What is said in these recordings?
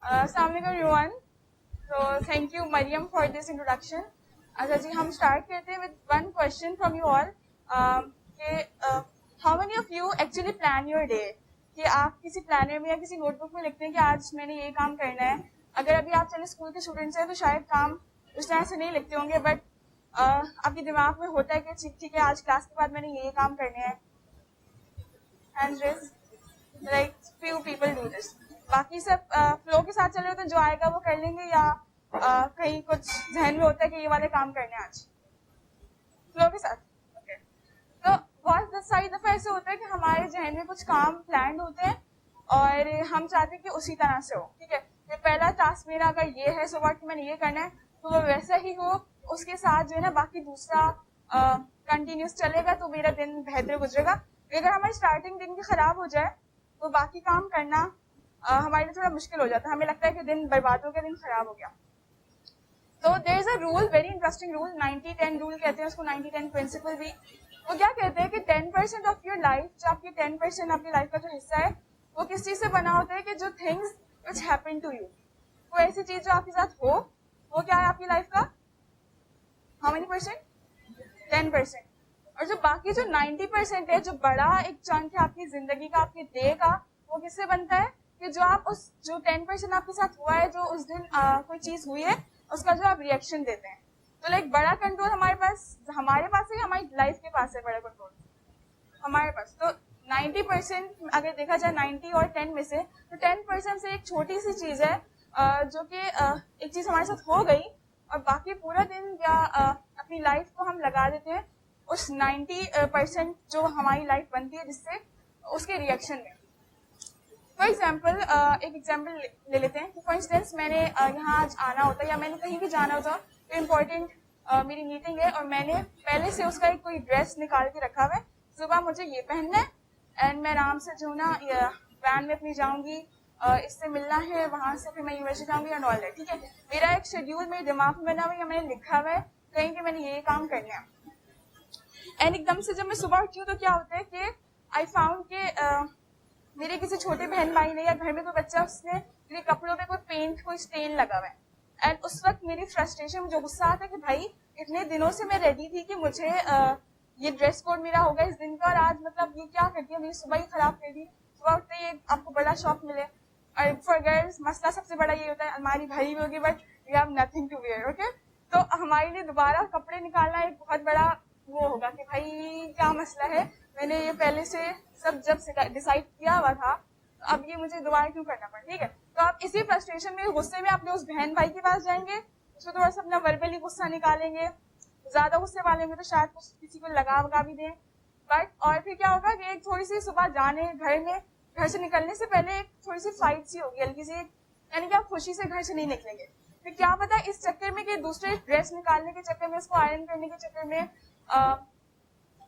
Assalamualaikum everyone. So thank you Mariam for this introduction. अच्छा जी, हम start करते हैं with one question from you all. How many of you actually plan your day? कि आप किसी planner में या किसी नोटबुक में लिखते हैं कि आज मैंने ये काम करना है. अगर अभी आप चले स्कूल के स्टूडेंट्स हैं तो शायद काम उस तरह से नहीं लिखते होंगे, बट आपके दिमाग में होता है कि ठीक है आज क्लास के बाद मैंने ये काम करने हैं. Hands raised. Like few people do this. बाकी सब फ्लो के साथ चल रहे होते हैं, जो आएगा वो कर लेंगे, या कहीं कुछ जहन में होता है कि ये वाले काम करने हैं आज फ्लो के साथ. okay. तो बहुत सारी दफा ऐसे होता है कि हमारे जहन में कुछ काम प्लान होते हैं और हम चाहते हैं कि उसी तरह से हो. ठीक है, ये पहला टास्क मेरा अगर ये है सो व्हाट कि मैंने ये करना है तो वो वैसा ही हो, उसके साथ जो है ना बाकी दूसरा कंटिन्यूस चलेगा तो मेरा दिन बेहतर गुजरेगा. अगर हमारी स्टार्टिंग दिन की खराब हो जाए तो बाकी काम करना हमारे लिए थोड़ा मुश्किल हो जाता है. हमें लगता है कि दिन बर्बाद हो गया, दिन खराब हो गया. तो there is a rule, very interesting rule, 90-10 rule कहते हैं उसको, 90-10 प्रिंसिपल भी. वो क्या कहते हैं कि 10% ऑफ योर लाइफ, जो आपकी 10% आपकी लाइफ का जो हिस्सा है वो किस चीज से बना होता है कि जो things which happen to you, कोई ऐसी चीज जो आपके साथ हो, वो क्या है आपकी लाइफ का हाउ मेनी परसेंट? 10%. और जो बाकी जो 90% है, जो बड़ा एक चंक है आपकी जिंदगी का, आपके डे का, वो किससे बनता है कि जो आप उस जो 10% आपके साथ हुआ है, जो उस दिन कोई चीज हुई है उसका जो आप रिएक्शन देते हैं. तो लाइक बड़ा कंट्रोल हमारे पास है, हमारी लाइफ के पास है बड़ा कंट्रोल हमारे पास. तो 90% अगर देखा जाए 90 और 10 में से, तो 10% से एक छोटी सी चीज है जो कि एक चीज हमारे साथ हो गई और बाकी पूरा दिन या अपनी लाइफ को हम लगा देते हैं उस 90% जो हमारी लाइफ बनती है जिससे उसके रिएक्शन में. फॉर एग्जाम्पल एक एग्जाम्पल ले लेते हैं कि फॉर इंस्टेंस मैंने यहाँ आज आना होता है या मैंने कहीं भी जाना होता तो इम्पोर्टेंट मेरी मीटिंग है और मैंने पहले से उसका एक कोई ड्रेस निकाल के रखा हुआ है. सुबह मुझे ये पहनना है एंड मैं आराम से जो ना वैन में अपनी जाऊंगी, इससे मिलना है, वहां से फिर मैं यूनिवर्सिटी जाऊंगी एंड ऑल दैट. ठीक है, मेरा एक शेड्यूल मेरे दिमाग में बना हुआ है या मैंने लिखा हुआ है कहीं कि मैंने ये काम करना है. एंड एकदम से जब मैं सुबह उठती हूँ तो क्या होता है कि आई फाउंड के मेरे किसी छोटे बहन भाई ने या घर में कोई बच्चा, उसने मेरे कपड़ों में कोई पेंट, कोई स्टेन लगा हुआ है. एंड उस वक्त मेरी फ्रस्ट्रेशन, मुझे गुस्सा आता है कि भाई इतने दिनों से मैं रेडी थी कि मुझे ये ड्रेस कोड मेरा होगा इस दिन का, और आज मतलब ये क्या कर दिया, मेरी सुबह ही खराब कर दी. सुबह उठते ये आपको बड़ा शौक मिले. और फॉर गर्ल्स मसला सबसे बड़ा ये होता है, अलमारी भरी हुई होगी but you have nothing to wear. Okay, तो हमारे लिए दोबारा कपड़े निकालना एक बहुत बड़ा वो होगा कि भाई क्या मसला है, मैंने ये पहले से सब जब डिसाइड किया हुआ था, अब ये मुझे दोबारा क्यों करना पड़ा. ठीक है, तो आप इसी फ्रस्ट्रेशन में, गुस्से में अपने उस बहन भाई के पास जाएंगे, उसको थोड़ा सा अपना वर्बली गुस्सा निकालेंगे. ज्यादा गुस्से वाले में तो शायद कुछ किसी को लगा भी दें, बट और फिर क्या होगा कि एक थोड़ी सी सुबह जाने घर से निकलने से पहले एक थोड़ी सी फाइट सी होगी हल्की सी, यानी कि आप खुशी से घर से नहीं निकलेंगे. फिर क्या पता इस चक्कर में कि दूसरे ड्रेस निकालने के चक्कर में, उसको आयरन करने के चक्कर में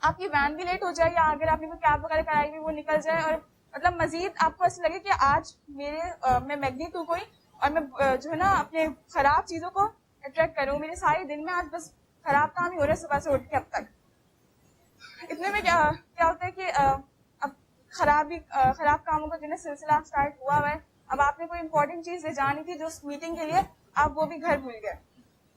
आपकी वैन भी लेट हो जाए, या अगर आपने कोई कैब वगैरह कराई हुई वो निकल जाए, और मतलब मजीद आपको ऐसा लगे कि आज मैं मैग्नेट हूँ कोई, और मैं जो है ना अपने खराब चीजों को अट्रैक्ट करूँ. मेरे सारे दिन में आज बस खराब काम ही हो रहा है सुबह से उठ के अब तक. इतने में क्या होता है कि अब खराब कामों का जो है सिलसिला स्टार्ट हुआ है. अब आपने कोई इंपॉर्टेंट चीज ले जानी थी जो उस मीटिंग के लिए, आप वो भी घर भूल गए,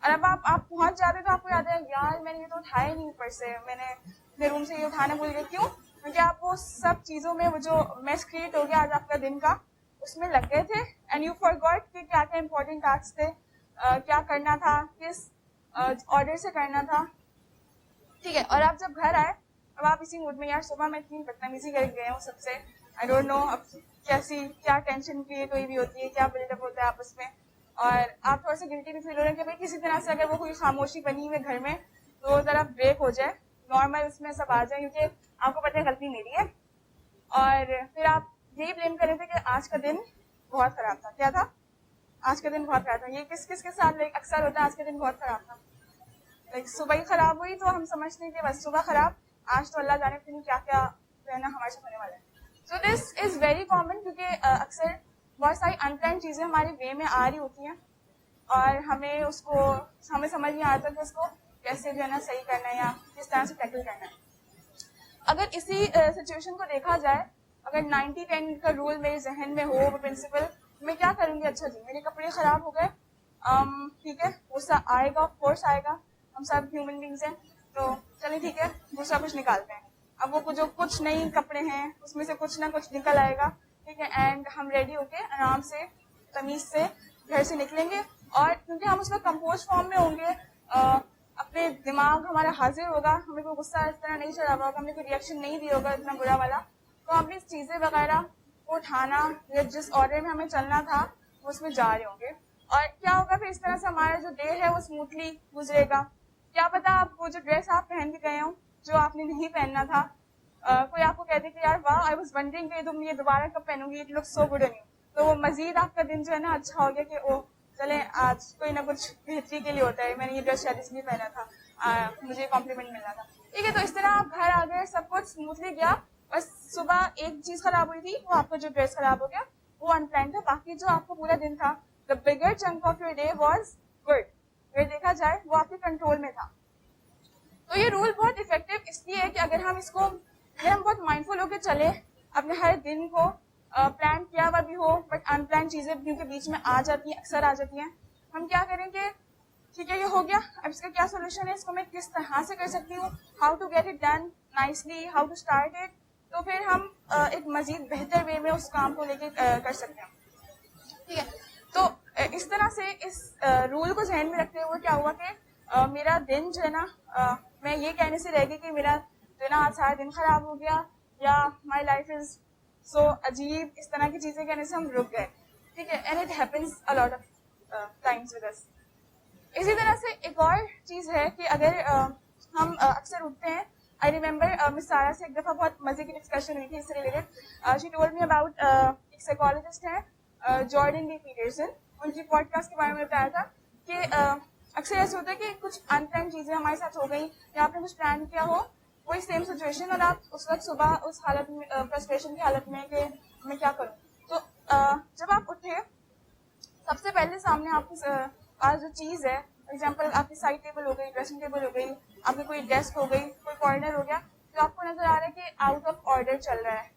और अब आप पहुंच जाते तो आपको याद है यार मैंने ये तो उठाया नहीं, ऊपर से मैंने अपने रूम से ये उठाना भूल गए. क्यों? क्योंकि आप वो सब चीजों में, वो जो मेस क्रिएट हो गया आज आपका दिन का, उसमें लग गए थे एंड यू फॉरगॉट कि क्या क्या इंपॉर्टेंट टास्क थे, क्या करना था, किस ऑर्डर से करना था. ठीक है, और आप जब घर आए, अब आप इसी मूड में, यार सुबह मैं इतनी बदतमीजी कर गए हूँ सबसे, आई डोंट नो अब क्या टेंशन क्रिएट हुई भी होती है, क्या बिल्डअप होता है आपस में, और आप थोड़ा सा गिल्टी भी फील हो रहे हैं कि भाई किसी तरह से अगर वो कोई खामोशी बनी हुई घर में तो जरा ब्रेक हो जाए, नॉर्मल उसमें सब आ जाए, क्योंकि आपको पता है गलती मेरी है. और फिर आप यही ब्लेम कर रहे थे कि आज का दिन बहुत खराब था. क्या था? आज का दिन बहुत खराब था. ये किस के साथ अक्सर होता है, आज का दिन बहुत खराब था. सुबह ही खराब हुई तो हम समझते हैं कि बस सुबह खराब, आज तो अल्लाह जाने फिर क्या क्या रहना हमारे साथ होने वाला है. So this is very common, क्योंकि अक्सर बहुत सारी अनप्लान चीजें हमारे वे में आ रही होती हैं और हमें समझ नहीं आता कि उसको कैसे जो है ना सही करना है या किस तरह से टैकल करना है. अगर इसी सिचुएशन को देखा जाए, अगर 90-10 का रूल मेरे जहन में हो, वो प्रिंसिपल मैं क्या करूँगी? अच्छा जी, मेरे कपड़े ख़राब हो गए, ठीक है, गुस्सा आएगा, ऑफ कोर्स आएगा, हम सब ह्यूमन बींग्स हैं, तो चलिए ठीक है, गुस्सा कुछ निकालते हैं। अब वो जो कुछ नई कपड़े हैं उसमें से कुछ ना कुछ निकल आएगा, ठीक है, एंड हम रेडी होके आराम से तमीज से घर से निकलेंगे। और क्योंकि हम उसमें कंपोज फॉर्म में होंगे, अपने दिमाग हमारा हाजिर होगा, हमें कोई गुस्सा इस तरह नहीं चढ़ा हुआ होगा, हमने कोई रिएक्शन नहीं दिया होगा इतना बुरा वाला, तो हम अपनी चीज़ें वगैरह को उठाना या जिस ऑर्डर में हमें चलना था वो उसमें जा रहे होंगे। और क्या होगा फिर, इस तरह से हमारा जो डे है वो स्मूथली गुजरेगा। क्या पता आप वो जो ड्रेस आप पहन के गए हो जो आपने नहीं पहनना था, कोई आपको कहते कि यार वाह, आई वाज वंडरिंग कि तुम ये दोबारा कब पहनोगी, it looks so good on you, तो वो मजीद आपका दिन जो है ना अच्छा हो गया कि ओ चले आज कोई ना कुछ बेहतरी के लिए होता है, मैंने ये ड्रेस शायद इसलिए पहना था, मुझे कॉम्प्लीमेंट मिलना था, ठीक है। तो इस तरह आप घर आ गए, सब कुछ स्मूथली गया, बस सुबह एक चीज खराब हुई थी, वो आपका जो ड्रेस खराब हो गया, वो अनप्लान था, बाकी जो आपका पूरा दिन था, the bigger chunk of your day was good. अगर देखा जाए वो आपके कंट्रोल में था। तो ये रूल बहुत इफेक्टिव इसलिए है कि अगर हम बहुत माइंडफुल होकर चले, अपने हर दिन को प्लान किया हुआ भी हो बट अनप्लान चीजें क्योंकि बीच में आ जाती हैं, अक्सर आ जाती हैं, हम क्या करेंगे, ठीक है ये हो गया, अब इसका क्या सोल्यूशन है, इसको मैं किस तरह से कर सकती हूँ, how to get it done nicely, how to start it, तो फिर हम एक मजीद बेहतर वे में उस काम को लेके कर सकते हैं, ठीक है। तो इस तरह से इस रूल को जहन में रखते हुए क्या हुआ कि मेरा दिन जो है ना, मैं ये कहने से रह गई कि मेरा जो है ना आज सारा दिन खराब हो गया या माई लाइफ इज सो अजीब, इस तरह की चीजें कहने से हम रुक गए, ठीक है, and it happens a lot of times with us. इसी तरह से एक और चीज है कि अगर हम अक्सर उठते हैं, आई रिमेम्बर मिस सारा से एक दफा बहुत मजे की डिस्कशन हुई थी इससे related, she told me about एक साइकोलॉजिस्ट है जॉर्डन डी पीटरसन, उनकी पॉडकास्ट के बारे में बताया था कि अक्सर ऐसे होता है कि कुछ अनप्लान चीजें हमारे साथ हो गई या आपने कुछ प्लान किया हो, कोई सेम सिचुएशन, और आप उस वक्त सुबह उस हालत में फ्रस्ट्रेशन की हालत में कि मैं क्या करूं, तो जब आप उठे सबसे पहले सामने आपके पास जो चीज है, एग्जाम्पल आपकी साइड टेबल हो गई, ड्रेसिंग टेबल हो गई, आपकी कोई डेस्क हो गई, कोई कॉर्नर हो गया, तो आपको नजर आ रहा है कि आउट ऑफ ऑर्डर चल रहा है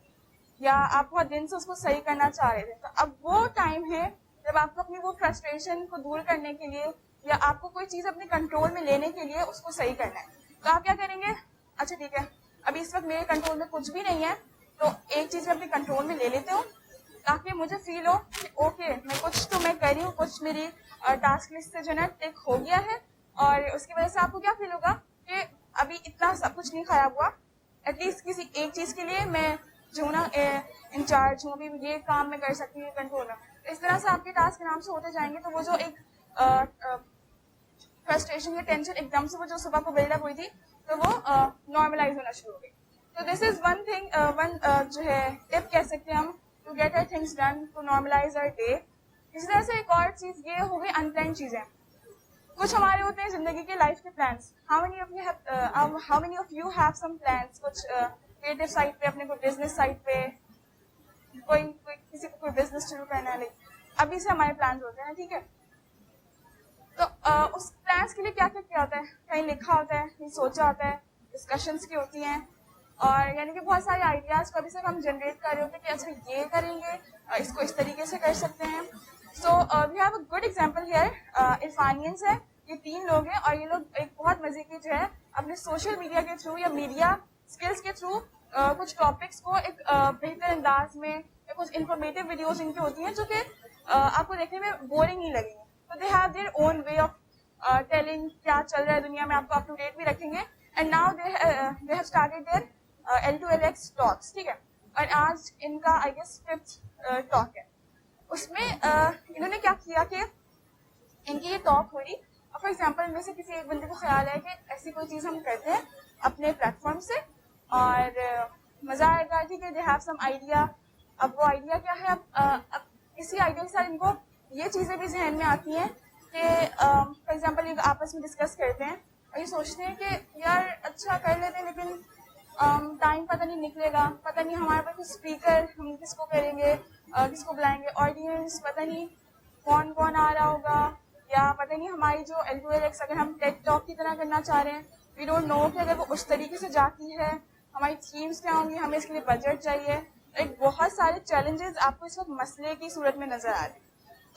या आप बहुत दिन से उसको सही करना चाह रहे थे, तो अब वो टाइम है जब आपको अपनी वो फ्रस्ट्रेशन को दूर करने के लिए या आपको कोई चीज अपने कंट्रोल में लेने के लिए उसको सही करना है। तो आप क्या करेंगे, अच्छा ठीक है अभी इस वक्त मेरे कंट्रोल में कुछ भी नहीं है, तो एक चीज मैं अपने कंट्रोल में ले लेती हूँ ताकि मुझे फील हो कि ओके मैं कर रही हूँ, कुछ मेरी टास्क लिस्ट से जो है ना टिक हो गया है, और उसकी वजह से आपको क्या फील होगा कि अभी इतना सब कुछ नहीं खराब हुआ, एटलीस्ट किसी एक चीज के लिए मैं जो ना इंचार्ज हूँ, अभी ये काम मैं कर सकती हूँ कंट्रोल में। इस तरह से आपके टास्क आराम से होते जाएंगे, तो वो जो एक फ्रस्ट्रेशन या टेंशन एकदम से वो जो सुबह को बिल्डअप हुई थी, तो वो नॉर्मलाइज होना शुरू हो गई। तो दिस इज वन थिंग, जो है टिप कह सकते हैं हम, to get our things done, to normalise our day. इसी तरह से एक और चीज ये हो गई अनप्लान चीजें। कुछ हमारे होते हैं जिंदगी के लाइफ के plans, how many of you have some plans, कुछ क्रिएटिव साइड पे, अपने कोई बिजनेस साइड पे, कोई किसी को कोई बिजनेस शुरू करना है, अभी से हमारे प्लान्स होते हैं, ठीक है। तो उस प्लान्स के लिए क्या क्या किया होता है, कहीं लिखा होता है, कहीं सोचा होता है, डिस्कशंस की होती हैं, और यानी कि बहुत सारे आइडियाज को अभी से हम जनरेट कर रहे होते हैं कि अच्छा ये करेंगे, इसको इस तरीके से कर सकते हैं। So we have a good example here, इरफानियंस है, ये 3 लोग हैं और ये लोग एक बहुत मजे की जो है अपने सोशल मीडिया के थ्रू या मीडिया स्किल्स के थ्रू कुछ टॉपिक्स को एक बेहतर अंदाज में या कुछ इंफॉर्मेटिव वीडियोस इनकी होती हैं जो कि आपको देखने में बोरिंग नहीं लगेंगे। तो they have their own way of telling क्या चल रहा है दुनिया में, आपको अप टू डेट भी रखेंगे। And now they have started their L2LX talks, ठीक है, और आज इनका आई गेस 5th टॉक है। उसमें इन्होंने क्या किया कि इनकी ये टॉक हो रही, फॉर एग्जाम्पल में से किसी एक बंदे को ख्याल है कि ऐसी कोई चीज हम करते हैं अपने प्लेटफॉर्म से और मजा आएगा, ठीक है, दे हैव सम आइडिया। अब वो आइडिया क्या है, अब इसी आइडिया के साथ इनको ये चीजें भी जहन में आती हैं कि फॉर एग्जाम्पल ये आपस में डिस्कस करते हैं और ये सोचते हैं कि यार अच्छा कर लेते हैं लेकिन टाइम पता नहीं निकलेगा, पता नहीं हमारे पास स्पीकर हम किसको करेंगे, किसको बुलाएंगे, ऑडियंस पता नहीं कौन कौन आ रहा होगा, या पता नहीं हमारी जो L2LX अगर हम टेड टॉक की तरह करना चाह रहे हैं, वी डोंट नो कि अगर वो उस तरीके से जाती है हमारी थीम्स क्या होंगी, हमें इसके लिए बजट चाहिए। एक बहुत सारे चैलेंजेस आपको इस वक्त मसले की सूरत में नजर आ रहे हैं।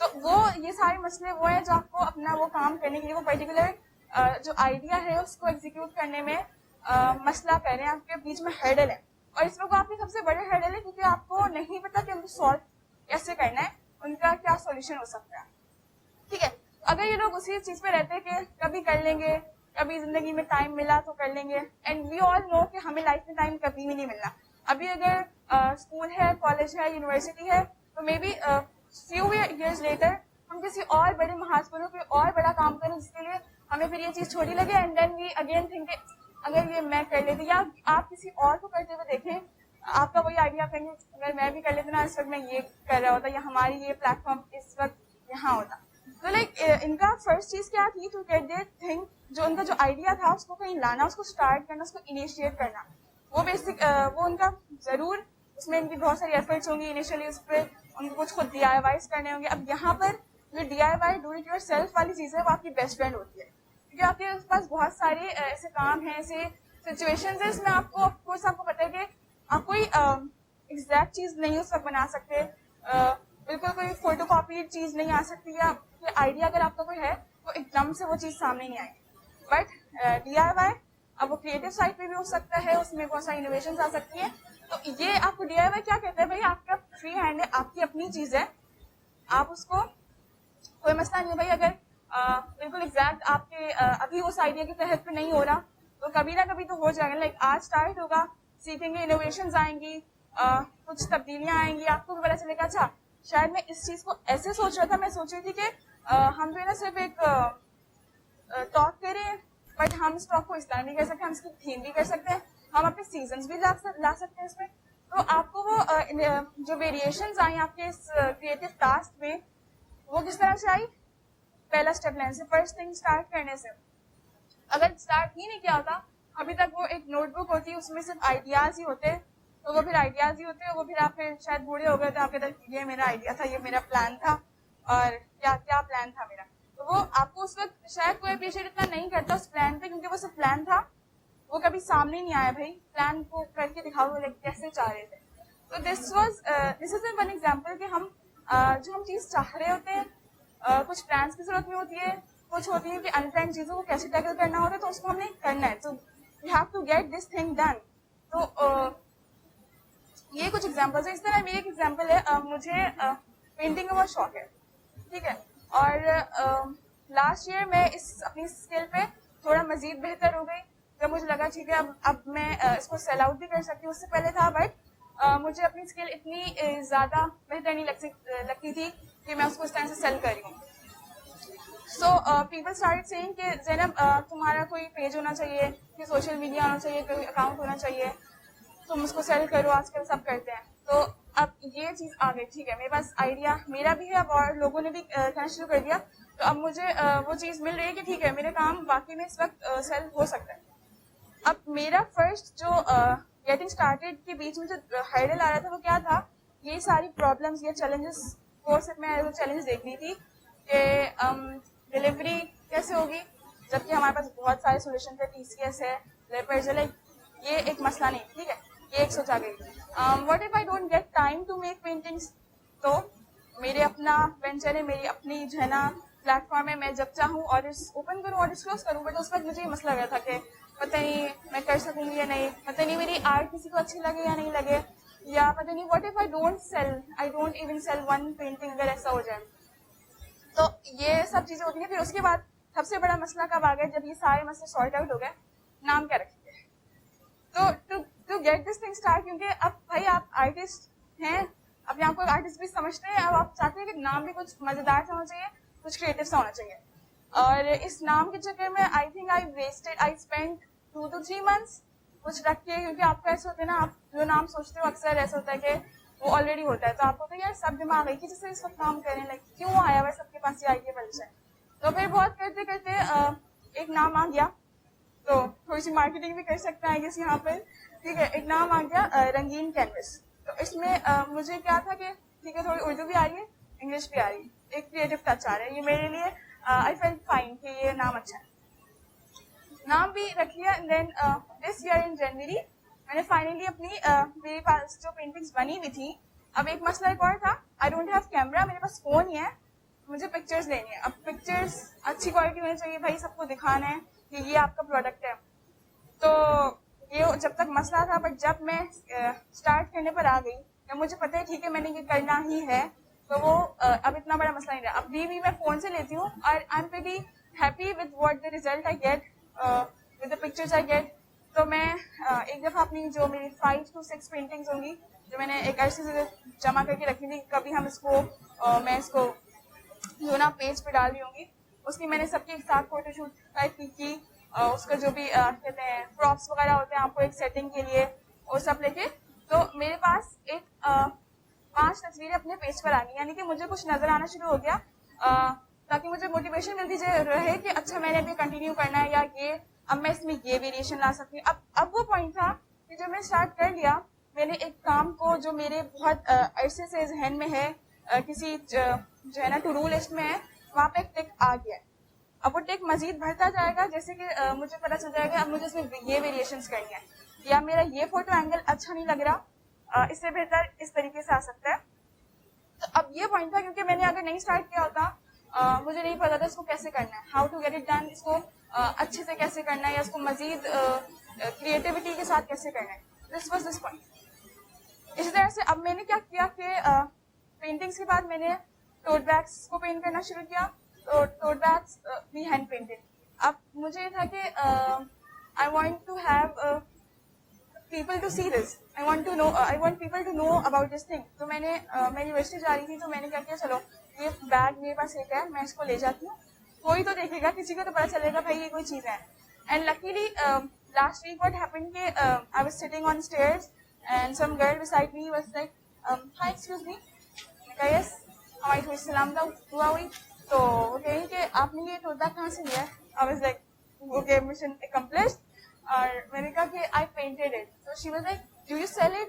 तो वो ये सारे मसले वो है जो आपको अपना वो काम करने के लिए वो पर्टिकुलर जो आइडिया है उसको एग्जीक्यूट करने में मसला कर रहे हैं, आपके बीच में हर्डल है। और इसमें वो आपके सबसे बड़े हर्डल है क्योंकि आपको नहीं पता कि उनको सॉल्व कैसे करना है, उनका क्या सॉल्यूशन हो सकता है। ठीक है, अगर ये लोग उसी चीज पे रहते कि कभी कर लेंगे, कभी जिंदगी में टाइम मिला तो कर लेंगे, एंड वी ऑल नो कि हमें लाइफ में टाइम कभी भी नहीं मिलना। अभी अगर स्कूल है, कॉलेज है, यूनिवर्सिटी है, तो may be few years later हम किसी और बड़े महासपुरों पे और बड़ा काम करें जिसके लिए हमें फिर ये चीज छोटी लगे, and then we again think अगर ये मैं कर लेती, या आप किसी और को करते हुए देखें, आपका वही आइडिया करेंगे अगर मैं भी कर लेती ना इस वक्त मैं ये कर रहा होता, या हमारी ये प्लेटफॉर्म इस वक्त यहाँ होता। तो लाइक इनका फर्स्ट चीज क्या थी, टू गेट देयर थिंग, जो उनका जो आइडिया था उसको कहीं लाना, उसको स्टार्ट करना, उसको इनिशिएट करना, वो बेसिक वो उनका जरूर उसमें इनकी बहुत सारी एफर्ट्स होंगी इनिशियली, उस पर उनको कुछ खुद DIYs करने होंगे। अब यहाँ पर जो DIY do it your self वाली चीज है वो आपकी बेस्ट फ्रेंड होती है, क्योंकि आपके पास बहुत सारे ऐसे काम हैं, ऐसे सिचुएशंस है इसमें आपको ऑफकोर्स आपको पता है कि आप कोई एग्जैक्ट चीज नहीं उस वक्त बना सकते, बिल्कुल कोई फोटो कॉपी चीज नहीं आ सकती, या कोई आइडिया अगर आपका कोई है तो एकदम से वो चीज सामने नहीं आएगी। बट DIY अब वो क्रिएटिव साइड पे भी हो सकता है, उसमें बहुत सारी इनोवेशन आ सकती है। तो ये आपको DIY क्या कहते हैं, भाई आपका फ्री हैंड है, आपकी अपनी चीज है, आप उसको कोई मसला नहीं है भाई, अगर बिल्कुल एग्जैक्ट आपके अभी उस आइडिया के तहत पे नहीं हो रहा तो कभी ना कभी तो हो जाएगा। लाइक आज स्टार्ट होगा, सीखेंगे, इनोवेशंस आएंगी, कुछ तब्दीलियां आएंगी, आपको भी पता चलेगा अच्छा शायद मैं इस चीज को ऐसे सोच रहा था, मैं सोच रही थी कि हम जो है ना सिर्फ एक टॉक करें, बट हम इस टॉक को इस तरह नहीं कर सकते, हम इसकी थीम भी कर सकते हैं, हम अपने सीजन्स भी ला सकते हैं इसमें। तो आपको वो जो वेरिएशंस आई आपके इस क्रिएटिव टास्क में, वो किस तरह से आई, पहला स्टेप लेने से, फर्स्ट थिंग स्टार्ट करने से। अगर स्टार्ट ही नहीं किया होता, अभी तक वो एक नोटबुक होती है, उसमें सिर्फ आइडियाज ही होते, तो वो फिर आइडियाज ही होते, वो फिर आप फिर शायद बूढ़े हो गए तो आपके अंदर ये मेरा आइडिया था, ये मेरा प्लान था, और क्या क्या प्लान था मेरा, तो वो आपको उस वक्त शायद कोई अप्रिशिएट इतना नहीं करता उस प्लान पे, क्योंकि वो सिर्फ प्लान था, वो कभी सामने नहीं आया भाई, प्लान को करके दिखाओ कैसे चाह रहे थे। तो दिस इज वन एग्जाम्पल कि हम जो हम चीज चाह रहे होते हैं, कुछ प्लान्स की जरूरत में होती है, कुछ होती है कि अनप्लान चीजों को कैसे टैकल करना होता है, तो उसको हमने करना है, तो we have to get this thing done. तो ये कुछ एग्जाम्पल्स है। इस तरह मेरी एक एग्जाम्पल है, मुझे पेंटिंग का बहुत शौक है, ठीक है, और लास्ट ईयर मैं इस अपनी स्किल पे थोड़ा मजीद बेहतर हो गई, जब मुझे लगा ठीक है अब मैं इसको सेल आउट भी कर सकती हूँ। उससे पहले था बट मुझे अपनी स्किल इतनी ज्यादा बेहतर नहीं लगती थी कि मैं उसको इस तरह से सेल कर रही हूँ। सो पीपल स्टार्टेड सेइंग कि ज़ैनब तुम्हारा कोई पेज होना चाहिए, कि सोशल मीडिया होना चाहिए, कोई अकाउंट होना चाहिए, तुम उसको सेल करो, आजकल सब करते हैं। तो अब ये चीज़ आ गई, ठीक है, मेरे पास आइडिया मेरा भी है, अब और लोगों ने भी करना शुरू कर दिया, तो अब मुझे वो चीज़ मिल रही है कि ठीक है मेरे काम वाकई में इस वक्त सेल हो सकता है। अब मेरा फर्स्ट जो गेटिंग स्टार्टेड के बीच में जो हर्डल आ रहा था वो क्या था, ये सारी प्रॉब्लम्स, ये चैलेंजेस को सिर्फ मैं एज अ चैलेंज देख रही थी कि डिलीवरी कैसे होगी, जबकि हमारे पास बहुत सारे सोल्यूशन थे, TCS है, लेपर्स है, लाइक ये एक मसला नहीं, ठीक है, ये एक सोच आ गई। What if I don't get time to make paintings, तो मेरे अपना वेंचर है, मेरी अपनी जो है ना प्लेटफॉर्म है, मैं जब चाहूँ ऑर्डर्स ओपन करूँ, ऑर्डर्स क्लोज करूँ, बट उस वक्त मुझे ये मसला गया था कि पता नहीं मैं कर सकूंगी या नहीं, पता नहीं मेरी आर्ट किसी को अच्छी लगे या नहीं लगे, या पता नहीं what if I don't even sell one painting, अगर ऐसा हो जाए। तो ये सब चीजें होती हैं। फिर उसके बाद सबसे बड़ा मसला कब आ गया, जब ये सारे मसले सॉर्ट आउट हो गए, नाम क्या रखेंगे। तो to get this thing start, क्योंकि अब भाई आप आर्टिस्ट हैं, अपने आप को आर्टिस्ट भी समझते हैं, अब आप चाहते हैं कि नाम भी कुछ मजेदार सा होना चाहिए, कुछ क्रिएटिव सा होना चाहिए, और इस नाम के चक्कर में आई स्पेंड 2 to 3 months कुछ रख के, क्योंकि आपका ऐसा होता है ना, आप जो नाम सोचते हो अक्सर ऐसा होता है कि वो ऑलरेडी होता है, तो आपको तो यार सब दिमाग है कि जैसे इस वक्त काम करें, लाइक क्यों आया हुआ सबके पास ये आइडिया बन जाए। तो फिर बहुत करते करते एक नाम आ गया, तो थोड़ी सी मार्केटिंग भी कर सकते हैं किसी यहाँ पर, ठीक है, एक नाम आ गया रंगीन कैनवस। तो इसमें मुझे क्या था कि ठीक है थोड़ी उर्दू भी आ रही है, इंग्लिश भी आ रही है, एक क्रिएटिव टच आ रहा है, ये मेरे लिए आई फेल्ट फाइन कि ये नाम अच्छा है, नाम भी रख लिया। देन दिस ईयर इन जनवरी मैंने फाइनली अपनी मेरे पास जो पेंटिंग्स बनी हुई थी, अब एक मसला एक और था, आई डोंट हैव कैमरा, मेरे पास फोन ही है, मुझे पिक्चर्स लेनी है। अब पिक्चर्स अच्छी क्वालिटी होनी चाहिए भाई, सबको दिखाना है कि ये आपका प्रोडक्ट है। तो ये जब तक मसला था, बट जब मैं स्टार्ट करने पर आ गई, जब मुझे पता है ठीक है मैंने ये करना ही है, तो वो अब इतना बड़ा मसला नहीं रहा। अभी भी मैं फ़ोन से लेती हूँ और I am very happy with what the result I get, with the pictures I get. तो मैं एक दफ़ा अपनी जो मेरी 5 to 6 पेंटिंग्स होंगी जो मैंने एक ऐसे से जमा करके रखी थी, कभी हम इसको मैं इसको जो ना पेज पे डाल रही होंगी, उसकी मैंने सबके एक साथ फोटोशूट टाइप की। उसका जो भी कहते हैं प्रॉप्स वगैरह होते हैं आपको एक सेटिंग के लिए, वो सब लेके तो मेरे पास एक 5 तस्वीरें अपने पेज पर आ गई, यानी कि मुझे कुछ नजर आना शुरू हो गया, ताकि मुझे मोटिवेशन मिलती रहे कि अच्छा मैंने अभी कंटिन्यू करना है, या ये अब मैं इसमें ये वेरिएशन ला सकती हूँ। अब वो पॉइंट था कि जब मैं स्टार्ट कर लिया, मैंने एक काम को जो मेरे बहुत अरसे से जहन में है, किसी जो है ना टू डू लिस्ट में है, वहाँ पे एक टिक आ गया है। अब वो टिक मजीद बढ़ता जाएगा, जैसे कि मुझे पता चल जाएगा अब मुझे इसमें ये वेरिएशंस करनी है, या मेरा ये फोटो एंगल अच्छा नहीं लग रहा, इससे बेहतर इस तरीके से आ सकता है। तो अब ये पॉइंट था, क्योंकि मैंने अगर नहीं स्टार्ट किया होता, मुझे नहीं पता था इसको कैसे करना है, how to get it done, इसको अच्छे से कैसे करना है, या इसको मजीद क्रिएटिविटी के साथ कैसे करना है। This was this point. इसी तरह से अब मैंने क्या किया कि पेंटिंग्स के बाद मैंने टोट बैग्स को पेंट करना शुरू किया, तो टोट बैग्स भी हैंड पेंटेड। अब मुझे ये था कि I want to have people to see this, I want people to know about this thing। तो मैं यूनिवर्सिटी जा रही थी, तो मैंने क्या किया, चलो ये बैग मेरे पास एक है, मैं इसको ले जाती हूँ, कोई तो देखेगा, किसी को तो पता चलेगा भाई ये कोई चीज़ है। And luckily last week what happened कि I was sitting on stairs and some girl beside me was like hi excuse me, yes, हमारी थोड़ी सलाम दुआ हुई, तो वो कह रही कि आपने ये टोट बैग कहाँ से लिया है। I was like okay, mission accomplished. और मैंने कहा कि आई पेंटेड इट, तो she was like do you sell it.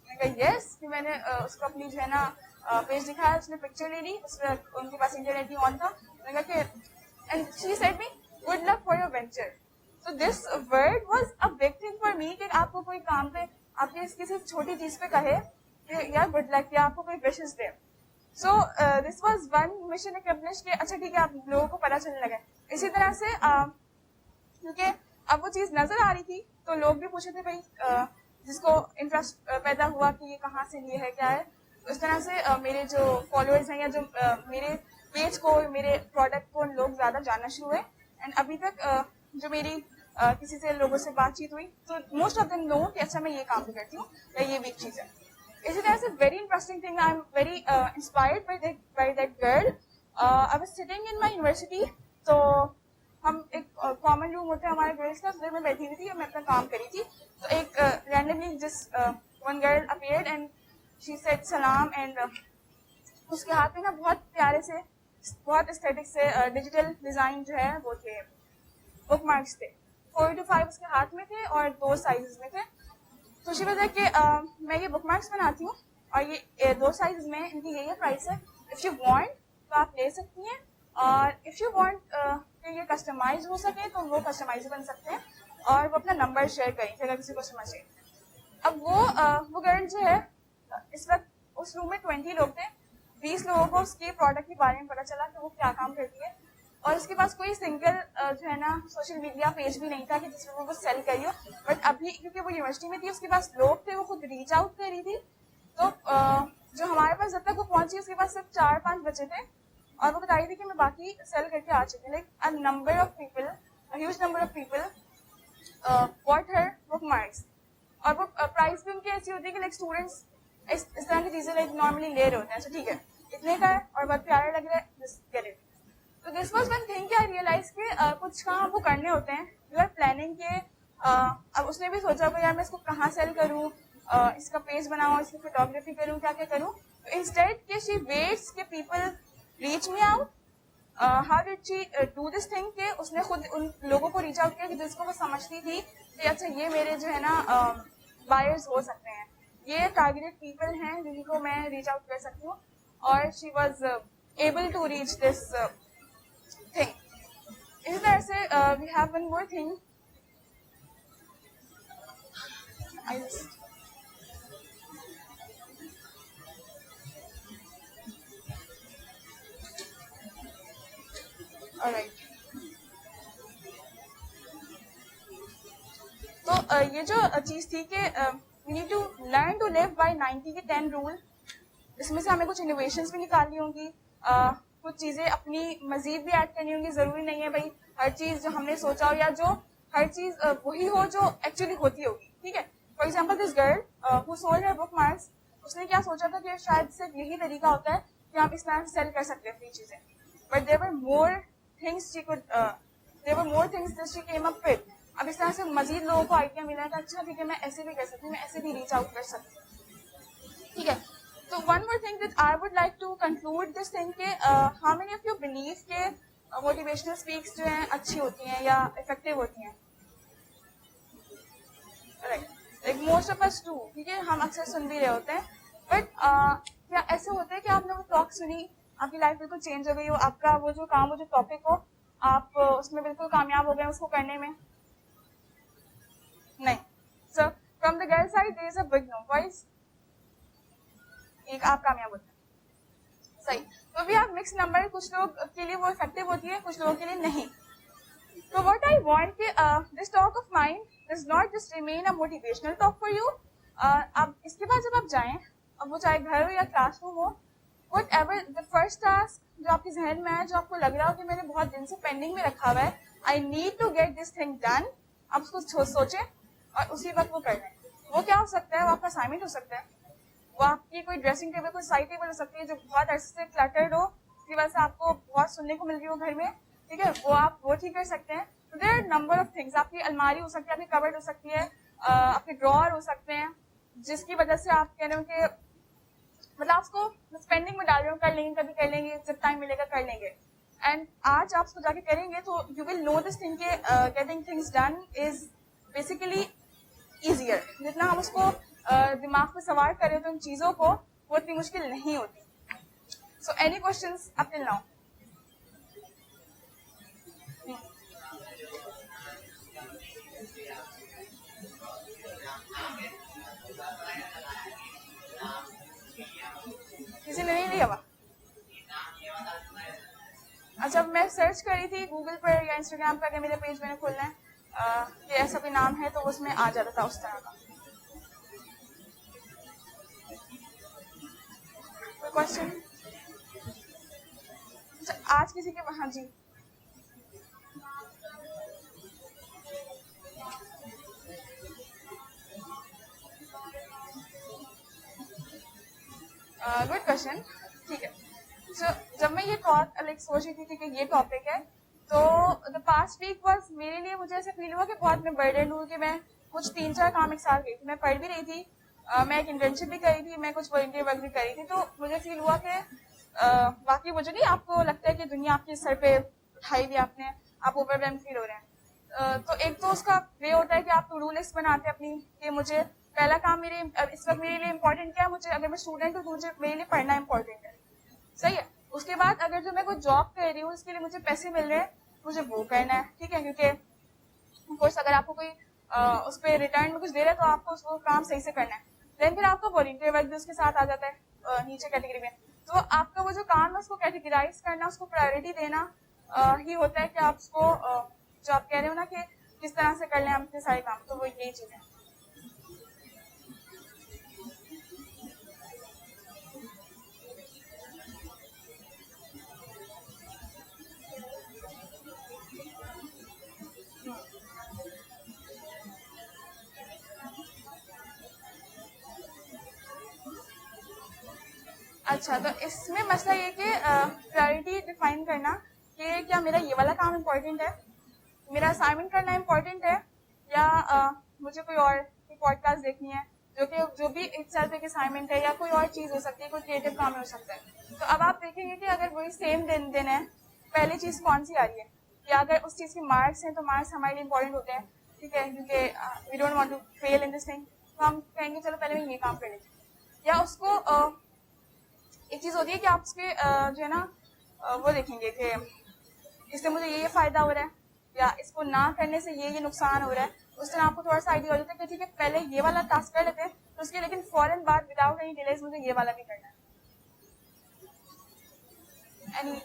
मैंने कहा यस। फिर मैंने उसको अपनी जो है ना पेज दिखाया, उसने पिक्चर ले ली, उसमें उनके पास इंटरनेट ही ऑन था। मैंने कहा कि and she said me good luck for your venture. तो this word was a big thing for me, कि आपको कोई काम पे आपके किसी छोटी चीज पे कहे कि यार गुड लक, या आपको कोई wishes they. So this was one mission accomplish कि अच्छा ठीक है, आप लोगों को पता चलने लगा। इसी तरह से क्योंकि अब वो चीज़ नजर आ रही थी, तो लोग भी पूछे थे भाई जिसको इंटरेस्ट पैदा हुआ कि ये कहाँ से लिए है, क्या है। तो इस तरह से मेरे जो फॉलोअर्स हैं, या जो मेरे पेज को, मेरे प्रोडक्ट को लोग ज़्यादा जानना शुरू हुए। एंड अभी तक जो मेरी किसी से लोगों से बातचीत हुई, तो मोस्ट ऑफ देम नो कि अच्छा मैं ये काम भी करती हूँ, या ये भी एक चीज़ है। इसी तरह से very interesting thing, I am very inspired by that girl. I was sitting in my university, तो हम एक कॉमन रूम होता है हमारे गर्ल्स का, उधर मैं बैठी हुई थी और मैं अपना काम करी थी। तो एक रैंडमली जिस one girl appeared and she said सलाम, एंड उसके हाथ में ना बहुत प्यारे से, बहुत एस्थेटिक से डिजिटल डिजाइन जो है वो थे, बुक मार्क्स थे, 4 to 5 उसके हाथ में थे और 2 साइजेस में थे। तो शी वाज लाइक कि मैं ये बुक मार्क्स बनाती हूँ और ये 2 साइज में, इनकी यही प्राइस है, इफ यू वांट तो आप ले सकती हैं, और इफ यू वांट कि ये कस्टमाइज हो सके तो वो कस्टमाइज बन सकते हैं, और वो अपना नंबर शेयर करेंगे अगर किसी को समझे। अब वो गर्ल जो है, इस वक्त उस रूम में 20 लोग थे, 20 लोगों को उसके प्रोडक्ट के बारे में पता चला कि वो क्या काम करती है, और उसके पास कोई सिंगल जो है ना सोशल मीडिया पेज भी नहीं था कि जिसमें वो सेल करी हो। बट अभी क्योंकि वो यूनिवर्सिटी में थी, उसके पास लोग थे, वो खुद रीच आउट कर रही थी। तो जो हमारे पास जब तक वो पहुंची, उसके पास सिर्फ 4-5 बचे थे, और वो बता रही थी कि मैं बाकी सेल करके आ चुकी, like a number of people, a huge number of people bought her bookmarks. और वो प्राइस भी उनकी ऐसी होती है कि लाइक स्टूडेंट्स इस तरह की चीजें लाइक नॉर्मली ले रहे होते हैं, तो ठीक है इतने का है और बहुत प्यारा लग रहा है, जस्ट गेट इट। तो दिस वाज वन थिंग कि आई रियलाइज कि कुछ काम वो करने होते हैं यू आर प्लानिंग के। अब उसने भी सोचा कि यार मैं इसको कहाँ सेल करूँ, इसका पेज बनाऊँ, इसकी फोटोग्राफी करूँ, क्या क्या करूँ। तो इंस्टेड कि शी वेट्स कि people reach me out, how did she do this thing कि उसने खुद उन लोगों को रीच आउट किया कि जिसको वो समझती थी कि अच्छा ये मेरे जो है ना बायर्स हो सकते हैं, ये टारगेटेड पीपल हैं जिनको मैं रीच आउट कर सकती हूँ, और she was able to reach this thing. इसी तरह से we have one more thing, alright, तो ये जो चीज थी कि we need to learn to live by 90 के 10 रूल, इसमें से हमें कुछ इनोवेशंस भी निकालनी होंगी, कुछ चीजें अपनी मजीद भी ऐड करनी होंगी। जरूरी नहीं है भाई हर चीज जो हमने सोचा हो या जो हर चीज वही हो जो एक्चुअली होती होगी, ठीक है। For example this girl who sold her book marks, उसने क्या सोचा था कि शायद सिर्फ यही तरीका होता है कि आप इस तरह से सेल कर सकते हैं अपनी चीजें, but there were more things she could, there were more things that she came up with. अब इस तरह से मजीद लोगों को आइडिया मिला था, अच्छा ठीक है मैं ऐसे भी कर सकती हूँ, मैं ऐसे भी रीच आउट कर सकती हूँ, ठीक है। तो one more thing that I would like to conclude this thing के how many of you believe के मोटिवेशनल स्पीक्स जो हैं अच्छी होती हैं या इफेक्टिव होती हैं? Like most of us do, ठीक है, हम अक्सर सुन भी रहे होते हैं, बट क्या ऐसे होता है कि आपने वो टॉक सुनी, आपकी लाइफ बिल्कुल चेंज हो गई हो, आपका वो जो काम, वो जो टॉपिक हो, आप उसमें बिल्कुल कामयाब हो गए उसको करने में? नहीं। So from the girl side there is a big no, boys एक आप कामयाब होते हैं, सही। तो भी आप मिक्स नंबर, कुछ लोग के लिए वो इफेक्टिव होती है, कुछ लोगों के लिए नहीं। So what I want कि this talk of mine does not just remain a motivational talk for you. अब इसके बाद जब आप जाएं, अब वो चाहे घर हो या क्लासरूम हो, whatever the first task जो आपके जहन में है, जो आपको लग रहा हो कि मैंने बहुत दिन से पेंडिंग में रखा हुआ है, I need to get this thing done, आप उसको सोचें और उसी वक्त वो कर लें। वो क्या हो सकता है? वो आपका असाइनमेंट हो सकता है, वो आपकी कोई ड्रेसिंग टेबल, कोई साइड टेबल हो सकती है जो बहुत अरसे से क्लटर्ड हो, उसकी वजह से आपको बहुत सुनने को मिल रही हो घर में, ठीक है, वो आप वो ठीक कर सकते हैं। तो there are number of things, आपकी अलमारी हो सकती है, आपकी कबर्ड हो सकती है, आपके ड्रॉअर हो सकते हैं, जिसकी वजह से आप कह रहे हो कि मतलब उसको स्पेंडिंग में डाल रहे हो, कर लेंगे, कभी कर लेंगे, जब टाइम मिलेगा कर लेंगे, एंड आज आप उसको जाके करेंगे तो you will know this thing के getting things done is basically easier. जितना हम उसको दिमाग में सवार कर रहे होते हैं उन चीजों को, वो इतनी मुश्किल नहीं होती। So any questions up till now? किसी ने नहीं लिया हुआ? अच्छा, मैं सर्च करी थी गूगल पर या इंस्टाग्राम पर, अगर मेरा पेज मैंने खोलना है कि ऐसा कोई नाम है, तो उसमें आ जाता था उस तरह का क्वेश्चन। अच्छा, आज किसी के, हाँ जी, गुड क्वेश्चन, ठीक है। सो जब मैं ये टॉक लाइक सोच रही थी कि ये टॉपिक है, तो द पास्ट वीक वाज मेरे लिए, मुझे ऐसा फील हुआ कि बहुत मैं बर्डन हूँ, कि मैं कुछ 3-4 काम एक साथ गई थी, मैं पढ़ भी रही थी, मैं एक इंटर्नशिप भी करी थी, मैं कुछ वॉलंटियर वर्क भी करी थी, तो मुझे फील हुआ कि बाकी मुझे नहीं, आपको लगता है कि दुनिया आपके सर पे उठाई हुई आपने, आप ओवरवेल्म फील हो रहे हैं, तो एक तो उसका वे होता है कि आप टू डू लिस्ट बनाते हैं अपनी, कि मुझे पहला काम मेरे इस वक्त मेरे लिए इम्पोर्टेंट क्या है, मुझे अगर मैं स्टूडेंट हूँ तो मुझे मेरे लिए पढ़ना इम्पोर्टेंट है, सही है। उसके बाद अगर जो मैं कोई जॉब कर रही हूँ उसके लिए मुझे पैसे मिल रहे हैं, मुझे वो करना है, ठीक है, क्योंकि कोर्स अगर आपको कोई उस पर रिटर्न में कुछ दे रहा है तो आपको उसको काम सही से करना है। देन फिर आपका वॉलंटियर वर्क भी उसके साथ आ जाता है नीचे कैटेगरी में। तो आपका वो जो काम है उसको कैटेगराइज करना, उसको प्रायोरिटी देना ही होता है कि आप उसको जो आप कह रहे हो ना कि किस तरह से कर लें हम इतने सारे काम, तो वो यही चीज है। अच्छा, तो इसमें मसला ये कि प्रायोरिटी डिफाइन करना कि क्या मेरा ये वाला काम इम्पोर्टेंट है, मेरा असाइनमेंट करना इम्पोर्टेंट है, या मुझे कोई और पॉडकास्ट देखनी है, जो भी एक सेल्फ एक असाइनमेंट है, या कोई और चीज़ हो सकती है, कोई क्रिएटिव काम हो सकता है। तो अब आप देखेंगे कि अगर वही सेम दिन है, पहली चीज़ कौन सी आ रही है, या अगर उस चीज़ के मार्क्स हैं तो मार्क्स हमारे लिए इम्पोर्टेंट होते हैं, ठीक है, क्योंकि we don't want to fail in this thing, तो हम कहेंगे चलो पहले मैं ये काम कर लेती हूँ। या उसको एक चीज़ होती है कि आप उसके जो है ना वो देखेंगे कि इससे मुझे ये फायदा हो रहा है, या इसको ना करने से ये नुकसान हो रहा है, उस तरह आपको थोड़ा सा आइडिया हो जाता है कि ठीक है पहले ये वाला टास्क कर लेते हैं, तो उसके लेकिन फौरन बाद विदाउट एनी डिलेज मुझे ये वाला भी करना है। एनी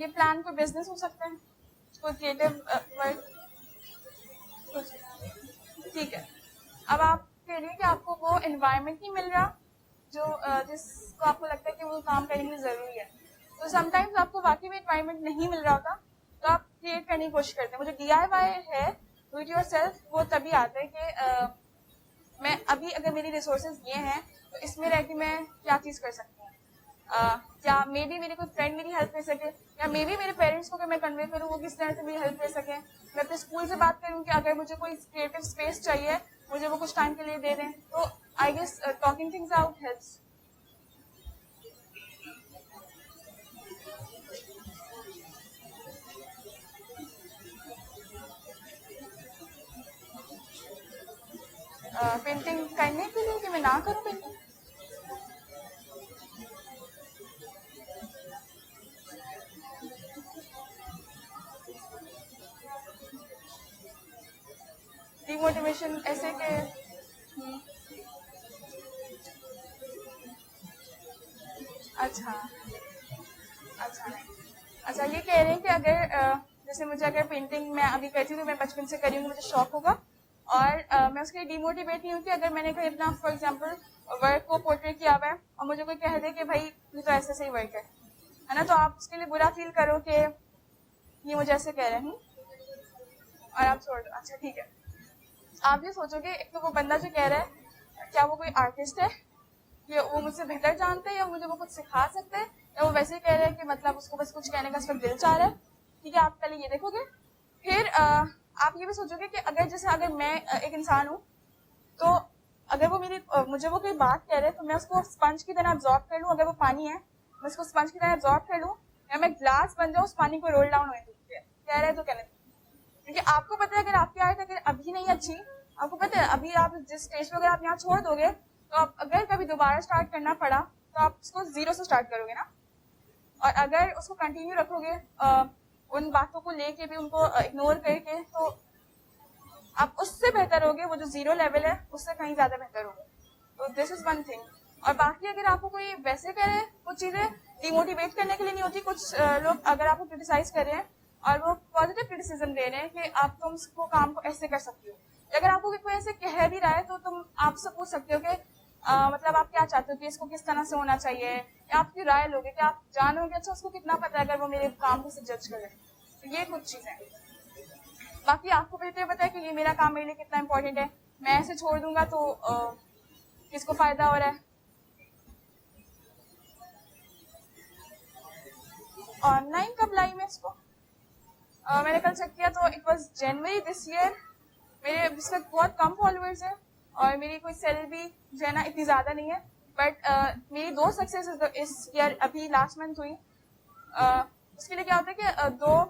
ये प्लान कोई बिजनेस हो सकता है, कोई क्रिएटिव वर्क, ठीक है। अब आप कह रही हैं कि आपको वो एनवायरनमेंट नहीं मिल रहा जो जिसको आपको लगता है कि वो काम करने के लिए ज़रूरी है। तो समटाइम्स आपको वाकई में एनवायरनमेंट नहीं मिल रहा होता, तो आप क्रिएट करने की कोशिश करते हैं। मुझे DIY है, डू इट योरसेल्फ, वो तभी आता है कि मैं अभी अगर मेरी रिसोर्सेज ये हैं तो इसमें रह के मैं क्या चीज़ कर सकती हूँ। क्या मे बी मेरे कोई फ्रेंड मेरी हेल्प कर सके, या मे बी मेरे पेरेंट्स को अगर मैं कन्वे करूँ वो किस तरह से मेरी हेल्प कर सकें। मैं अपने स्कूल से बात करूँ कि अगर मुझे कोई क्रिएटिव स्पेस चाहिए, मुझे वो कुछ टाइम के लिए दे दें। तो I guess talking things out helps. Painting करने के लिए कि मैं ना करूँ पेंटिंग? डिमोटिवेशन ऐसे के अच्छा अच्छा नहीं, अच्छा ये कह रहे हैं कि अगर जैसे मुझे अगर पेंटिंग मैं अभी करती हूँ तो मैं बचपन से करी हूँ, मुझे शौक होगा और मैं उसके लिए डिमोटिवेट नहीं होती अगर मैंने कोई अपना फॉर एग्जांपल वर्क को पोर्ट्रेट किया हुआ है और मुझे कोई कह दे कि भाई ये तो ऐसे सही वर्क है ना, तो आप उसके लिए बुरा फील करो कि ये मुझे ऐसे कह रहे हैं और आप छोड़ दो। अच्छा ठीक है, आप ये सोचोगे एक तो वो बंदा जो कह रहा है क्या वो कोई आर्टिस्ट है, कि वो मुझसे बेहतर जानते हैं या मुझे वो कुछ सिखा सकते हैं, या वो वैसे ही कह रहे हैं कि मतलब उसको बस कुछ कहने का उसका दिल चाह रहा है। ठीक है, आप पहले ये देखोगे, फिर आप ये भी सोचोगे कि अगर जैसे अगर मैं एक इंसान हूँ तो अगर वो मेरी मुझे वो कोई बात कह रहे हैं तो मैं उसको स्पंज की तरह एब्जॉर्ब कर लूँ। अगर वो पानी है मैं उसको स्पंज की तरह एब्जॉर्ब कर लूँ, या मैं ग्लास बन जाऊँ उस पानी को रोल डाउन हो कह रहे हैं तो कहने, क्योंकि आपको पता है अगर आपकी आयत अगर अभी नहीं अच्छी, आपको पता है अभी आप जिस स्टेज पे अगर आप यहाँ छोड़ दोगे तो आप अगर कभी दोबारा स्टार्ट करना पड़ा तो आप उसको जीरो से स्टार्ट करोगे ना, और अगर उसको कंटिन्यू रखोगे उन बातों को लेके भी उनको इग्नोर करके, तो आप उससे बेहतर होगे, वो जो जीरो लेवल है उससे कहीं ज्यादा बेहतर होगे। तो दिस इज वन थिंग। और बाकी अगर आपको कोई वैसे करे, कुछ चीजें डिमोटिवेट करने के लिए नहीं होती, कुछ लोग अगर आपको क्रिटिसाइज कर रहे हैं और वो पॉजिटिव क्रिटिसिज्म दे रहे हैं कि आप तुम इसको काम को ऐसे कर सकती हो, अगर आपको कोई ऐसे कह भी रहा है तो तुम आपसे पूछ सकते हो कि मतलब आप क्या चाहते हो कि इसको किस तरह से होना चाहिए, या आपकी राय लोगे कि आप जानोगे अच्छा उसको कितना पता है अगर वो मेरे काम को जज करे। तो ये कुछ चीजें, बाकी आपको बेहतर पता है कि ये मेरा काम मेरे लिए कितना इम्पोर्टेंट है, मैं ऐसे छोड़ दूंगा तो किसको फायदा हो रहा है। ऑनलाइन कब लाई मैं इसको, मैंने कल चेक किया तो it was January this year. मेरे इस वक्त बहुत कम फॉलोअर्स है और मेरी कोई सेल भी जो है ना इतनी ज़्यादा नहीं है, बट मेरी दो सक्सेस इस ईयर अभी लास्ट मंथ हुई। उसके लिए क्या होता है कि दो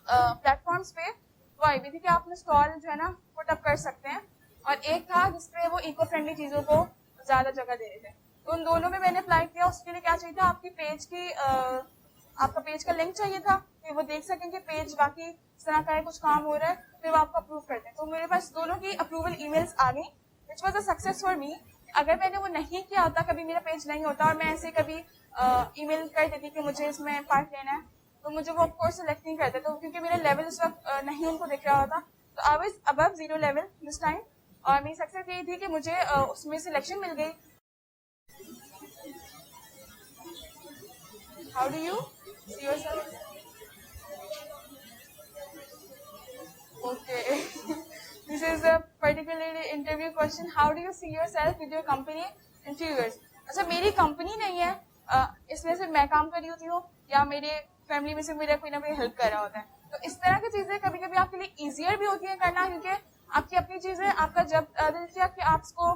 प्लेटफॉर्म्स पे वो आई भी थी कि आप अपना स्टॉल जो है ना पुट अप कर सकते हैं, और एक था जिसपे वो इको फ्रेंडली चीज़ों को ज़्यादा जगह दे रहे थे। तो उन दोनों में मैंने अप्लाई किया। उसके लिए क्या चाहिए था, आपकी पेज की आपका पेज का लिंक चाहिए था कि वो देख सकें कि पेज बाकी इस तरह का है, कुछ काम हो रहा है, फिर वो आपको अप्रूव करते हैं। तो मेरे पास दोनों की अप्रूवल ईमेल्स आ गई, which was a success for me. अगर मैंने वो नहीं किया होता, कभी मेरा पेज नहीं होता और मैं ऐसे कभी ईमेल कर देती कि मुझे इसमें पार्ट लेना है, तो मुझे वो ऑफकोर्स सिलेक्ट नहीं करते, तो क्योंकि मेरा लेवल उस वक्त नहीं उनको दिख रहा होता। तो I was above zero level this time, और मेरी सक्सेस यही थी कि मुझे उसमें सिलेक्शन मिल गई। How do you see yourself? Okay. This is a particularly interview question. How do you see yourself with your company in few years? अच्छा, मेरी कंपनी नहीं है, इसमें से मैं काम कर रही होती हूँ या मेरे फैमिली में से मेरा कोई ना कोई हेल्प कर रहा होता है। तो इस तरह की चीजें कभी कभी आपके लिए इजियर भी होती है करना, क्योंकि आपकी अपनी चीजें, आपका जब दिल किया कि आप इसको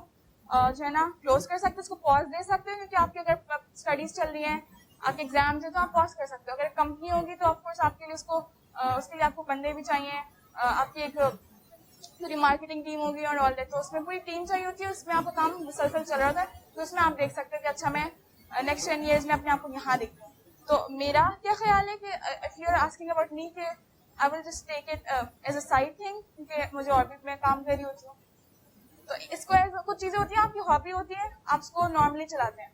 जो है ना क्लोज कर सकते हैं, इसको पॉज दे सकते हैं, क्योंकि आपकी अगर स्टडीज चल रही हैं, आपके एग्जाम्स है, तो आप पॉज कर सकते हो। अगर कंपनी होगी तो ऑफकोर्स आपके लिए उसको उसके लिए आपको बंदे भी चाहिए, आपकी एक पूरी मार्केटिंग टीम होगी और ऑल दैट, तो उसमें पूरी टीम चाहिए होती है, उसमें आपका काम मुसलसल चल रहा था। तो उसमें आप देख सकते हैं कि अच्छा मैं नेक्स्ट 10 years में अपने आप को यहाँ देखती हूँ। तो मेरा क्या ख्याल है कि if you are asking about me, कि I will just take it as a side thing, क्योंकि मुझे और भी मैं काम कर रही होती हूँ। तो इसको कुछ चीजें होती हैं आपकी हॉबी होती है, आप उसको नॉर्मली चलाते हैं।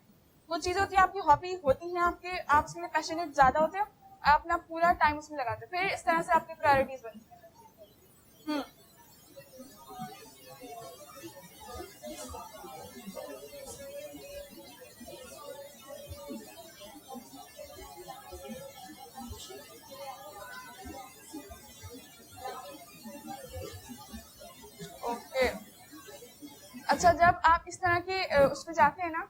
कुछ चीजें होती हैं आपकी हॉबी होती हैं, आपके आप उसके लिए पैशनेट ज्यादा होते हैं, आप अपना पूरा टाइम उसमें लगाते हो, फिर इस तरह से आपकी प्रायोरिटीज बनती है। ओके, अच्छा, जब आप इस तरह के उस पर जाते हैं ना,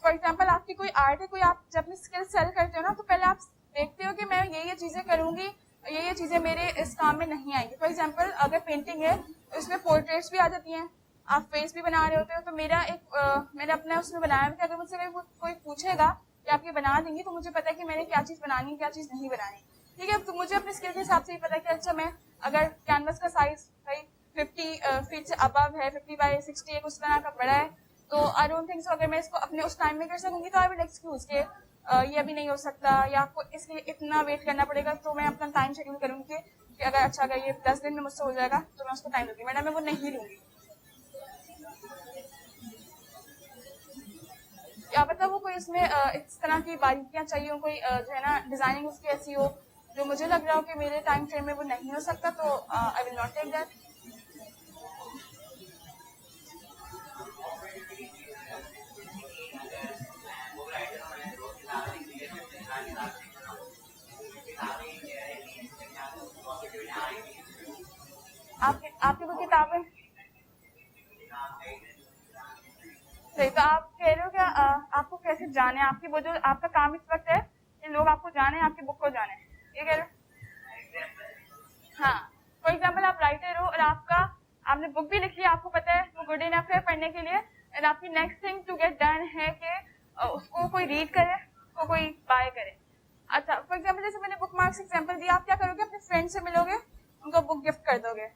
फॉर एग्जाम्पल आपकी कोई आर्ट है, कोई आप जब अपनी स्किल सेल करते हो ना, तो पहले आप देखते हो कि मैं ये चीज़ें करूँगी, ये चीज़ें मेरे इस काम में नहीं आएंगी। फॉर एग्जाम्पल अगर पेंटिंग है तो इसमें पोर्ट्रेट्स भी आ जाती हैं, आप फेस भी बना रहे होते हो। तो मेरा मैंने अपने उसमें बनाया कि अगर मुझसे कोई पूछेगा कि आप ये बना देंगी, तो मुझे पता है कि मैंने क्या चीज़ बनानी है, क्या चीज़ नहीं बनानी। ठीक है, तो मुझे अपने स्किल के हिसाब से ही पता है कि अच्छा, मैं अगर कैनवस का साइज भाई 50 फीट से अबव है, 50 by 60 एक उस तरह का बड़ा है, तो आई डोंट थिंक सो अगर मैं इसको अपने उस टाइम में कर सकूंगी, तो आई विल एक्सक्यूज के ये अभी नहीं हो सकता, या आपको इसके लिए इतना वेट करना पड़ेगा। तो मैं अपना टाइम शेड्यूल करूंगी कि अगर अच्छा, अगर ये 10 दिन में मुझसे हो जाएगा तो मैं उसको टाइम दूंगी, वरना मैं वो नहीं लूंगी। या मतलब वो कोई इसमें इस तरह की बारीकियां चाहिए हो, कोई जो है ना डिजाइनिंग उसकी ऐसी हो जो मुझे लग रहा हो कि मेरे टाइम फ्रेम में वो नहीं हो सकता, तो I will not take that. आपकी कोई किताबें सही, तो आप कह रहे हो क्या आपको कैसे जाने, आपकी वो जो आपका काम इस वक्त है कि लोग आपको जाने, आपकी बुक को जाने, ये कह रहे हो? हाँ, फॉर एग्जाम्पल आप राइटर हो और आपने बुक भी लिख लिया, आपको पता है वो गुड इनफ है पढ़ने के लिए, एंड आपकी next thing to get done है कि उसको कोई रीड करे, उसको कोई बाय करे। अच्छा, फॉर एग्जाम्पल जैसे मैंने बुक मार्क्स एग्जाम्पल दिया, आप क्या करोगे, अपने फ्रेंड से मिलोगे, उनको बुक गिफ्ट कर दोगे,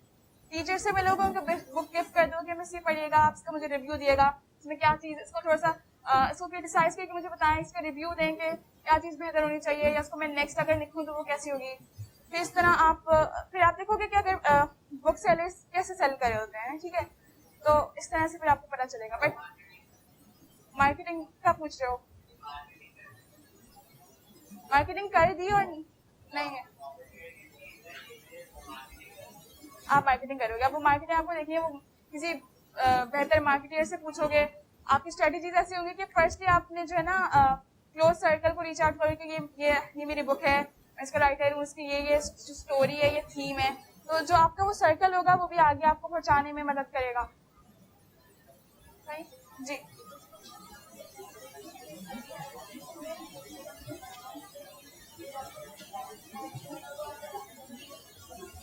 टीचर से मिलोगे, उनको बुक गिफ्ट कर दोगे, मिस ये पढ़िएगा, आप इसका मुझे रिव्यू दिएगा, इसमें क्या चीज, इसको थोड़ा सा इसको क्रिटिसाइज करके मुझे बताएं, इसका रिव्यू देंगे क्या चीज बेहतर होनी चाहिए, या इसको मैं नेक्स्ट अगर लिखूं तो वो कैसी होगी। फिर इस तरह फिर आप देखोगे कि अगर बुक सेलर्स कैसे सेल कर रहे होते हैं, ठीक है, तो इस तरह से फिर आपको पता चलेगा। बट मार्केटिंग का पूछ रहे हो, मार्केटिंग कर दी और नहीं है, आप मार्केटिंग करोगे, अब वो मार्केटिंग आपको देखिए, वो किसी बेहतर मार्केटर से पूछोगे, आपकी स्ट्रेटेजीज ऐसी होंगी कि फर्स्टली आपने जो है ना क्लोज सर्कल को रीच आउट करोगे कि ये मेरी बुक है, मैं इसका राइटर हूँ, इसकी ये स्टोरी है, ये थीम है, तो जो आपका वो सर्कल होगा वो भी आगे आपको पहुंचाने में मदद करेगा। जी,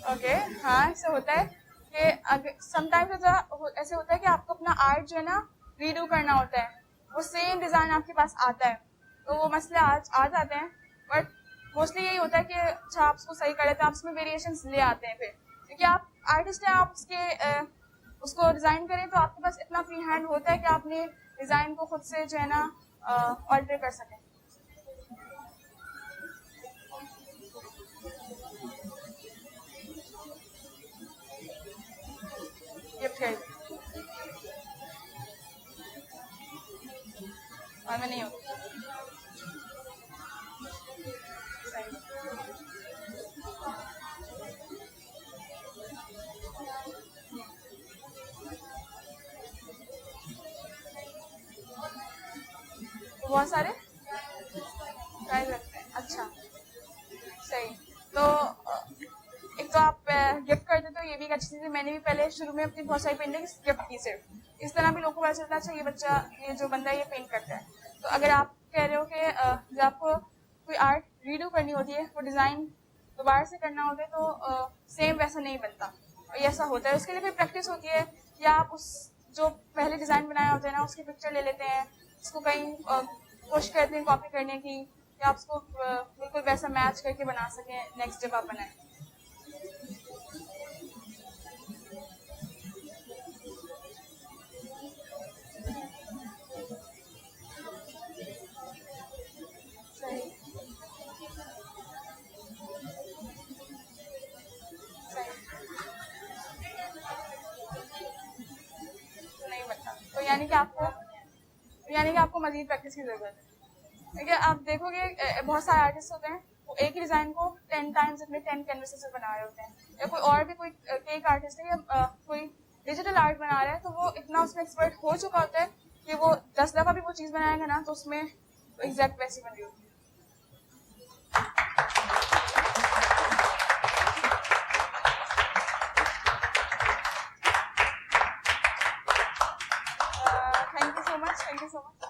ओके, हाँ, ऐसे होता है कि अगर समटाइम्स ऐसे होता है कि आपको अपना आर्ट जो है ना रीडू करना होता है, वो सेम डिजाइन आपके पास आता है, तो वो मसले आ जाते हैं। बट मोस्टली यही होता है कि अच्छा, आप उसको सही कर लेते हैं, आप उसमें वेरिएशंस ले आते हैं, फिर क्योंकि आप आर्टिस्ट हैं, आप उसको डिजाइन करें तो आपके पास इतना फ्री हैंड होता है कि आप अपने डिजाइन को खुद से जो है ना ऑल्टर कर सकें। गिफ्ट कर और मैं नहीं होती बहुत सारे ट्राई करते हैं। अच्छा, सही, तो एक तो आप गिफ्ट करते तो ये भी एक अच्छी चीज़ है। मैंने भी पहले शुरू में अपनी बहुत सारी पेंटिंग्स गिफ्ट की, सिर्फ इस तरह भी लोगों को पता चलता है अच्छा, ये जो बंदा है ये पेंट करता है। तो अगर आप कह रहे हो कि जब आपको कोई आर्ट रीडू करनी होती है, वो डिज़ाइन दोबारा से करना होता है, तो सेम वैसा नहीं बनता, और ये ऐसा होता है, उसके लिए फिर प्रैक्टिस होती है, या आप उस जो पहले डिज़ाइन बनाया होता है ना, उसकी पिक्चर ले लेते हैं, उसको कहीं कोशिश करते हैं कॉपी करने की, या आप उसको बिल्कुल वैसा मैच करके बना सकें नेक्स्ट जब आप बनाएं। सही, सही, नहीं बनता, तो यानी कि आपको मजीद प्रैक्टिस की जरूरत है। देखिए, आप देखोगे बहुत सारे आर्टिस्ट होते हैं वो एक ही डिजाइन को 10 टाइम्स अपने 10 कैनवसेस से बना रहे होते हैं, या कोई और भी कोई केक आर्टिस्ट है या कोई डिजिटल आर्ट बना रहा है, तो वो इतना उसमें एक्सपर्ट हो चुका होता है कि वो 10 दफा भी वो चीज बनाएगा ना तो उसमें एग्जैक्ट वैसी बन रही होती है। Thank you so much.